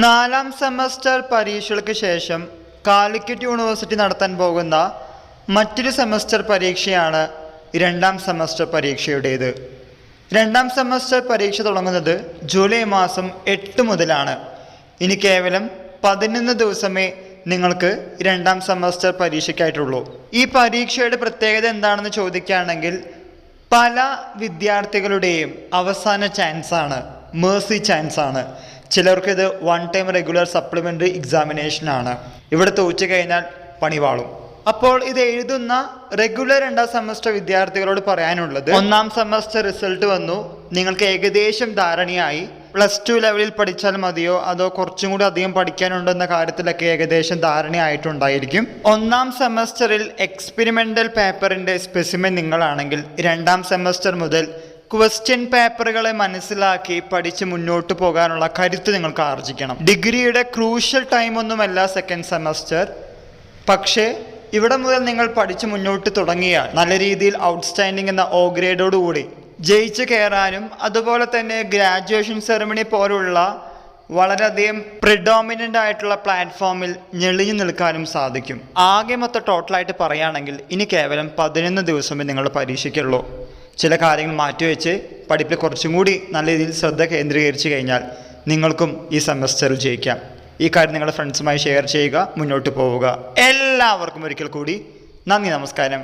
നാലാം സെമസ്റ്റർ പരീക്ഷകൾക്ക് ശേഷം കാലിക്കറ്റ് യൂണിവേഴ്സിറ്റി നടത്താൻ പോകുന്ന മറ്റൊരു സെമസ്റ്റർ പരീക്ഷയാണ് രണ്ടാം സെമസ്റ്റർ പരീക്ഷയുടേത്. രണ്ടാം സെമസ്റ്റർ പരീക്ഷ തുടങ്ങുന്നത് ജൂലൈ മാസം 8 മുതലാണ്. ഇനി കേവലം 11 ദിവസമേ നിങ്ങൾക്ക് രണ്ടാം സെമസ്റ്റർ പരീക്ഷയ്ക്കായിട്ടുള്ളൂ. ഈ പരീക്ഷയുടെ പ്രത്യേകത എന്താണെന്ന് ചോദിക്കുകയാണെങ്കിൽ പല വിദ്യാർത്ഥികളുടെയും അവസാന ചാൻസാണ്, മേഴ്സി ചാൻസാണ്. ചിലർക്കിത് 1 ടൈം റെഗുലർ സപ്ലിമെൻ്ററി എക്സാമിനേഷനാണ്. ഇവിടെ തോറ്റു കഴിഞ്ഞാൽ പണിവാളും. അപ്പോൾ ഇത് എഴുതുന്ന റെഗുലർ രണ്ടാം സെമസ്റ്റർ വിദ്യാർത്ഥികളോട് പറയാനുള്ളത്, ഒന്നാം സെമസ്റ്റർ റിസൾട്ട് വന്നു, നിങ്ങൾക്ക് ഏകദേശം ധാരണയായി. +2 ലെവലിൽ പഠിച്ചാൽ മതിയോ അതോ കുറച്ചും കൂടി അധികം പഠിക്കാനുണ്ടോ എന്ന കാര്യത്തിലൊക്കെ ഏകദേശം ധാരണയായിട്ടുണ്ടായിരിക്കും. ഒന്നാം സെമസ്റ്ററിൽ എക്സ്പെരിമെൻ്റൽ പേപ്പറിൻ്റെ സ്പെസിമെൻ നിങ്ങളാണെങ്കിൽ രണ്ടാം സെമസ്റ്റർ മുതൽ ക്വസ്റ്റ്യൻ പേപ്പറുകളെ മനസ്സിലാക്കി പഠിച്ച് മുന്നോട്ട് പോകാനുള്ള കരുത്ത് നിങ്ങൾക്ക് ആർജിക്കണം. ഡിഗ്രിയുടെ ക്രൂഷ്യൽ ടൈമൊന്നുമല്ല സെക്കൻഡ് സെമസ്റ്റർ. പക്ഷേ ഇവിടെ മുതൽ നിങ്ങൾ പഠിച്ച് മുന്നോട്ട് തുടങ്ങിയാൽ നല്ല രീതിയിൽ ഔട്ട്സ്റ്റാൻഡിംഗ് എന്ന O ഗ്രേഡോടുകൂടി ജയിച്ച് കയറാനും അതുപോലെ തന്നെ ഗ്രാജുവേഷൻ സെറമണി പോലുള്ള വളരെയധികം പ്രിഡോമിനൻ്റ് ആയിട്ടുള്ള പ്ലാറ്റ്ഫോമിൽ ഞെളിഞ്ഞു നിൽക്കാനും സാധിക്കും. ആകെ മൊത്തം ടോട്ടലായിട്ട് പറയുകയാണെങ്കിൽ ഇനി കേവലം 11 ദിവസമേ നിങ്ങൾ പരീക്ഷയ്ക്കുള്ളൂ. ചില കാര്യങ്ങൾ മാറ്റിവെച്ച് പഠിപ്പിൽ കുറച്ചും കൂടി നല്ല രീതിയിൽ ശ്രദ്ധ കേന്ദ്രീകരിച്ച് കഴിഞ്ഞാൽ നിങ്ങൾക്കും ഈ സെമസ്റ്ററിൽ ജയിക്കാം. ഈ കാര്യം നിങ്ങളുടെ ഫ്രണ്ട്സുമായി ഷെയർ ചെയ്യുക, മുന്നോട്ട് പോവുക. എല്ലാവർക്കും ഒരിക്കൽ കൂടി നന്ദി, നമസ്കാരം.